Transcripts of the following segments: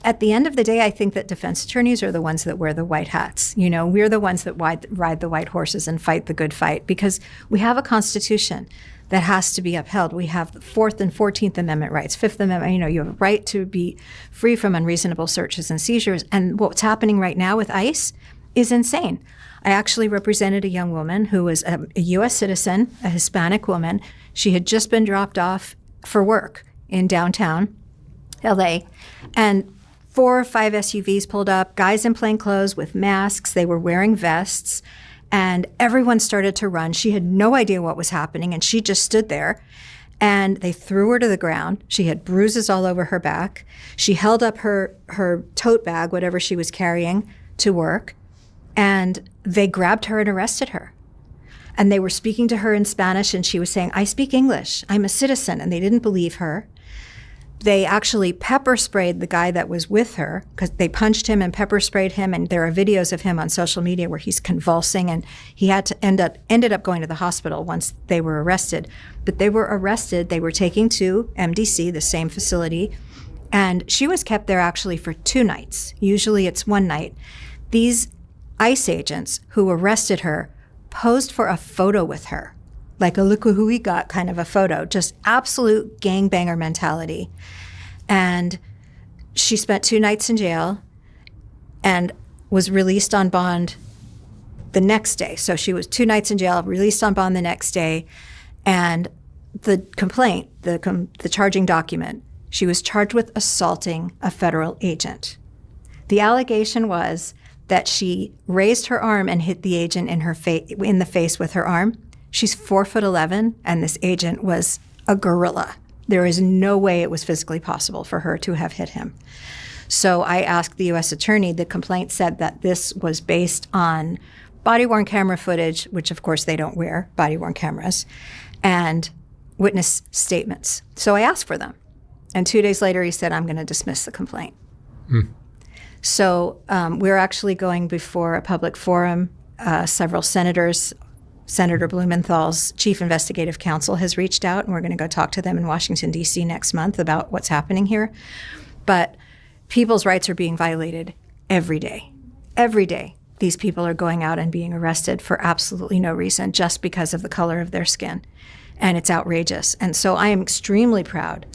at the end of the day, I think that defense attorneys are the ones that wear the white hats. You know, we're the ones that ride the white horses and fight the good fight because we have a Constitution that has to be upheld. We have the 4th and 14th Amendment rights, 5th Amendment, you know, you have a right to be free from unreasonable searches and seizures. And what's happening right now with ICE is insane. I actually represented a young woman who was a U.S. citizen, a Hispanic woman. She had just been dropped off for work in downtown L.A., and 4 or 5 SUVs pulled up, guys in plain clothes with masks. They were wearing vests, and everyone started to run. She had no idea what was happening, and she just stood there, and they threw her to the ground. She had bruises all over her back. She held up her tote bag, whatever she was carrying, to work, and they grabbed her and arrested her. And they were speaking to her in Spanish, and she was saying, "I speak English. I'm a citizen," and they didn't believe her. They actually pepper sprayed the guy that was with her because they punched him and pepper sprayed him. And there are videos of him on social media where he's convulsing, and he had to ended up going to the hospital once they were arrested. But they were arrested. They were taken to MDC, the same facility, and she was kept there actually for 2 nights. Usually it's 1 night. These ICE agents who arrested her posed for a photo with her, like a look who we got kind of a photo, just absolute gangbanger mentality. And she spent 2 nights in jail and was released on bond the next day. So she was 2 nights in jail, released on bond the next day. And the complaint, the charging document, she was charged with assaulting a federal agent. The allegation was that she raised her arm and hit the agent in the face with her arm. She's 4'11", and this agent was a gorilla. There is no way it was physically possible for her to have hit him. So I asked the U.S. attorney. The complaint said that this was based on body-worn camera footage, which of course they don't wear body-worn cameras, and witness statements. So I asked for them. And 2 days later, he said, "I'm going to dismiss the complaint." So we're actually going before a public forum. Several senators, Senator Blumenthal's chief investigative counsel has reached out, and we're going to go talk to them in Washington, D.C. next month about what's happening here. But people's rights are being violated every day. Every day, these people are going out and being arrested for absolutely no reason, just because of the color of their skin. And it's outrageous. And so I am extremely proud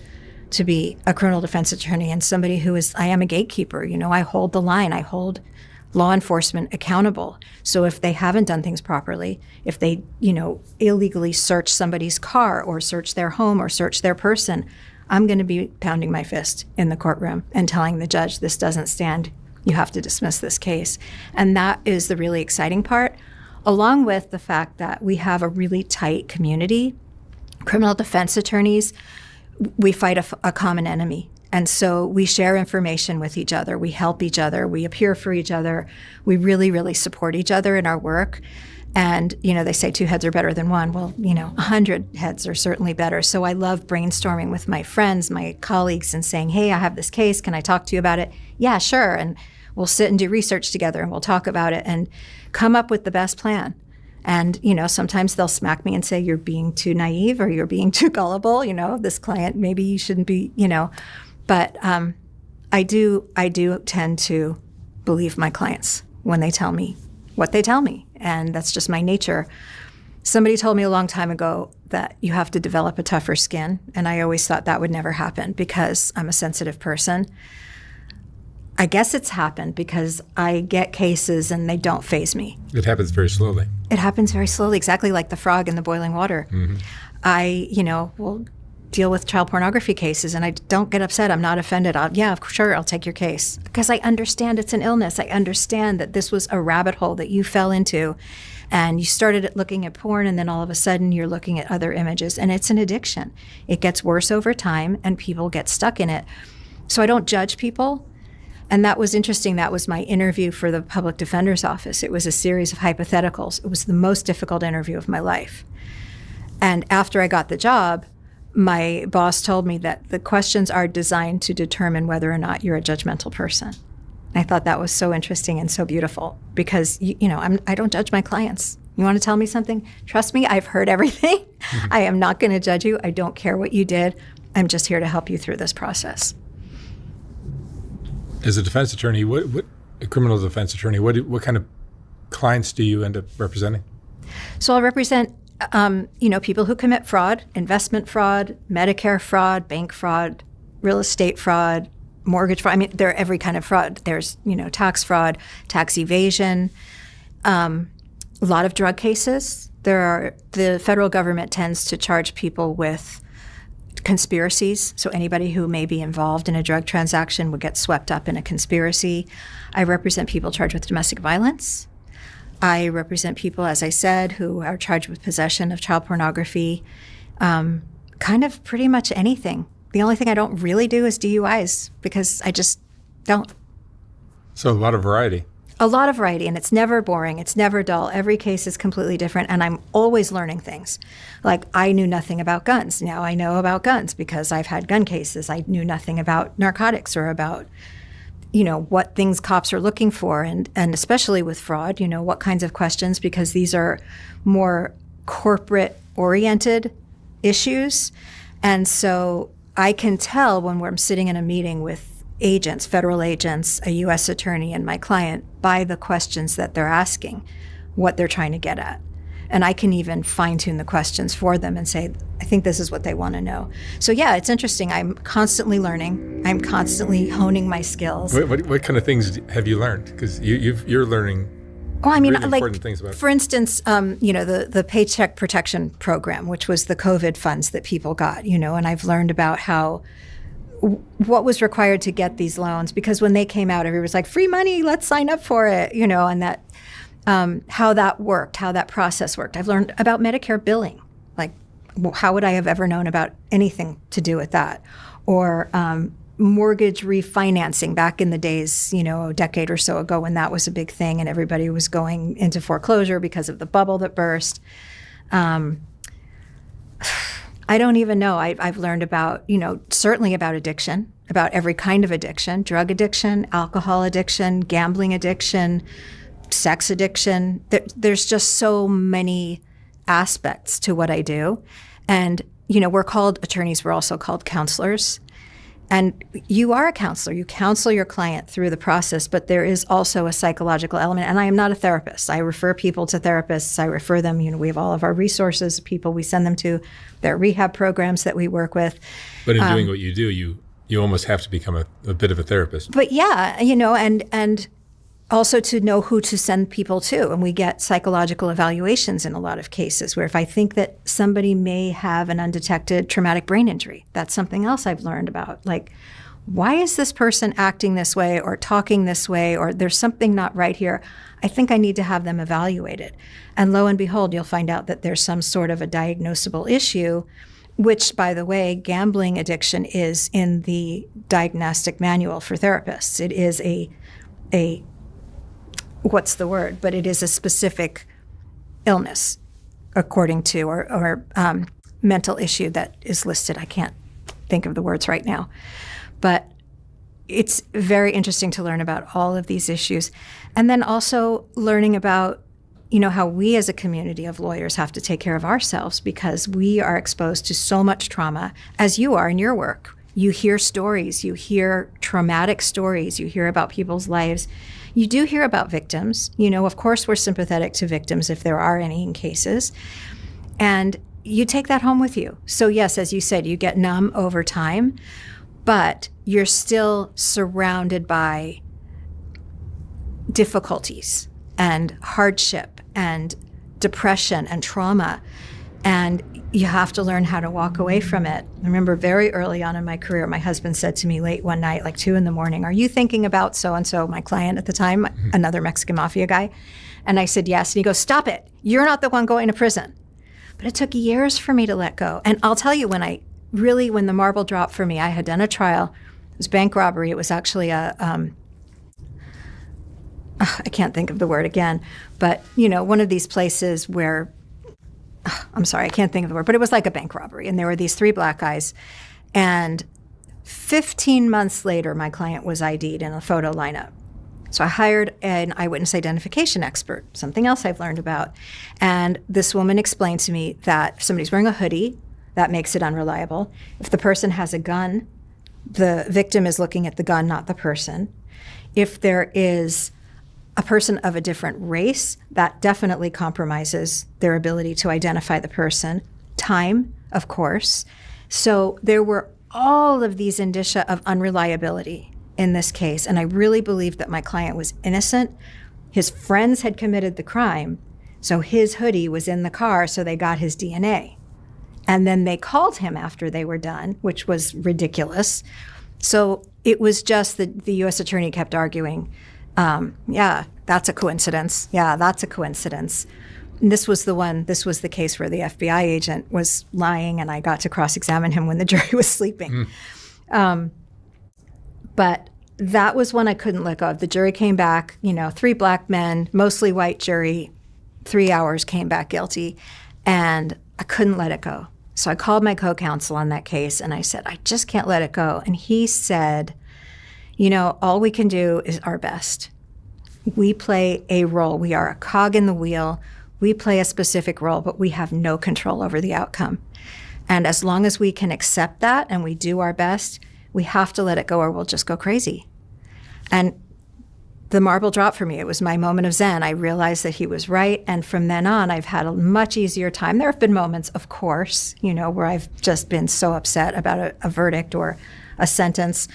to be a criminal defense attorney and somebody I am a gatekeeper. You know, I hold the line. I hold law enforcement accountable. So if they haven't done things properly, if they, illegally search somebody's car or search their home or search their person, I'm going to be pounding my fist in the courtroom and telling the judge, this doesn't stand. You have to dismiss this case. And that is the really exciting part, along with the fact that we have a really tight community. Criminal defense attorneys, we fight a common enemy. And so we share information with each other. We help each other. We appear for each other. We really, really support each other in our work. And, they say 2 heads are better than 1. Well, 100 heads are certainly better. So I love brainstorming with my friends, my colleagues, and saying, hey, I have this case. Can I talk to you about it? Yeah, sure. And we'll sit and do research together, and we'll talk about it and come up with the best plan. And, sometimes they'll smack me and say, you're being too naive or you're being too gullible. This client, maybe you shouldn't be, But I do tend to believe my clients when they tell me what they tell me. And that's just my nature. Somebody told me a long time ago that you have to develop a tougher skin. And I always thought that would never happen because I'm a sensitive person. I guess it's happened because I get cases and they don't faze me. It happens very slowly. It happens very slowly, exactly like the frog in the boiling water. Mm-hmm. I, will deal with child pornography cases and I don't get upset. I'm not offended. I'll take your case. Because I understand it's an illness. I understand that this was a rabbit hole that you fell into and you started looking at porn and then all of a sudden you're looking at other images and it's an addiction. It gets worse over time and people get stuck in it. So I don't judge people. And that was interesting. That was my interview for the public defender's office. It was a series of hypotheticals. It was the most difficult interview of my life. And after I got the job, my boss told me that the questions are designed to determine whether or not you're a judgmental person. I thought that was so interesting and so beautiful because, I don't judge my clients. You want to tell me something? Trust me, I've heard everything. Mm-hmm. I am not going to judge you. I don't care what you did. I'm just here to help you through this process. As a defense attorney, what a criminal defense attorney, what kind of clients do you end up representing? So I'll represent, people who commit fraud, investment fraud, Medicare fraud, bank fraud, real estate fraud, mortgage fraud. I mean, there are every kind of fraud. There's, tax fraud, tax evasion, a lot of drug cases. The federal government tends to charge people with conspiracies. So anybody who may be involved in a drug transaction would get swept up in a conspiracy. I represent people charged with domestic violence. I represent people, as I said, who are charged with possession of child pornography, kind of pretty much anything. The only thing I don't really do is DUIs because I just don't. So a lot of variety. A lot of variety, and it's never boring. It's never dull. Every case is completely different, and I'm always learning things. Like, I knew nothing about guns. Now I know about guns because I've had gun cases. I knew nothing about narcotics or about, what things cops are looking for, and especially with fraud, what kinds of questions, because these are more corporate-oriented issues. And so I can tell when I'm sitting in a meeting with agents, federal agents, a U.S. attorney, and my client by the questions that they're asking, what they're trying to get at. And I can even fine-tune the questions for them and say, I think this is what they want to know. So yeah, it's interesting. I'm constantly learning. I'm constantly honing my skills. What kind of things have you learned? Because you're learning really important things about it. For instance, the Paycheck Protection Program, which was the COVID funds that people got, and I've learned about what was required to get these loans, because when they came out, everybody was like, free money, let's sign up for it, and that how that worked, how that process worked. I've learned about Medicare billing. Like, how would I have ever known about anything to do with that? Or mortgage refinancing back in the days, a decade or so ago when that was a big thing and everybody was going into foreclosure because of the bubble that burst. I don't even know. I've learned about, certainly about addiction, about every kind of addiction, drug addiction, alcohol addiction, gambling addiction, sex addiction. There's just so many aspects to what I do. And, we're called attorneys. We're also called counselors. And you are a counselor. You counsel your client through the process, but there is also a psychological element. And I am not a therapist. I refer people to therapists. I refer them, we have all of our resources, people we send them to. There are rehab programs that we work with. But in doing what you do, you almost have to become a bit of a therapist. But yeah, and also to know who to send people to. And we get psychological evaluations in a lot of cases where if I think that somebody may have an undetected traumatic brain injury, that's something else I've learned about. Like, why is this person acting this way or talking this way, or there's something not right here? I think I need to have them evaluated. And lo and behold, you'll find out that there's some sort of a diagnosable issue, which, by the way, gambling addiction is in the diagnostic manual for therapists. It is a what's the word? But it is a specific illness, according to, or mental issue that is listed. I can't think of the words right now. But it's very interesting to learn about all of these issues. And then also learning about, how we as a community of lawyers have to take care of ourselves because we are exposed to so much trauma, as you are in your work. You hear stories, you hear traumatic stories, you hear about people's lives. You do hear about victims. Of course, we're sympathetic to victims if there are any in cases. And you take that home with you. So yes, as you said, you get numb over time, but you're still surrounded by difficulties and hardship and depression and trauma. And you have to learn how to walk away from it. I remember very early on in my career, my husband said to me late one night, like 2 a.m, "Are you thinking about so-and-so?" My client at the time, another Mexican mafia guy. And I said, yes. And he goes, "Stop it. You're not the one going to prison." But it took years for me to let go. And I'll tell you, when the marble dropped for me, I had done a trial. It was bank robbery. It was actually I can't think of the word again, but, one of these places where, I'm sorry, I can't think of the word, but it was like a bank robbery. And there were these 3 black guys. And 15 months later, my client was ID'd in a photo lineup. So I hired an eyewitness identification expert, something else I've learned about. And this woman explained to me that if somebody's wearing a hoodie, that makes it unreliable. If the person has a gun, the victim is looking at the gun, not the person. If there is a person of a different race, that definitely compromises their ability to identify the person. Time, of course. So there were all of these indicia of unreliability in this case. And I really believed that my client was innocent. His friends had committed the crime. So his hoodie was in the car, so they got his DNA. And then they called him after they were done, which was ridiculous. So it was just that the U.S. attorney kept arguing, yeah, that's a coincidence. Yeah, that's a coincidence. And this was the case where the FBI agent was lying and I got to cross-examine him when the jury was sleeping. But that was one I couldn't let go of. The jury came back, 3 black men, mostly white jury, 3 hours came back guilty, and I couldn't let it go. So I called my co-counsel on that case and I said, I just can't let it go. And he said, all we can do is our best. We play a role. We are a cog in the wheel. We play a specific role, but we have no control over the outcome. And as long as we can accept that and we do our best, we have to let it go or we'll just go crazy. And the marble dropped for me. It was my moment of zen. I realized that he was right. And from then on, I've had a much easier time. There have been moments, of course, where I've just been so upset about a verdict or a sentence.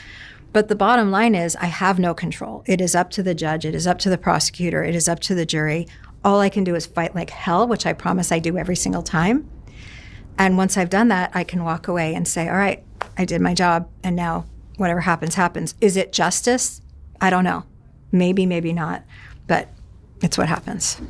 But the bottom line is I have no control. It is up to the judge. It is up to the prosecutor. It is up to the jury. All I can do is fight like hell, which I promise I do every single time. And once I've done that, I can walk away and say, all right, I did my job. And now whatever happens, happens. Is it justice? I don't know. Maybe, maybe not. But it's what happens.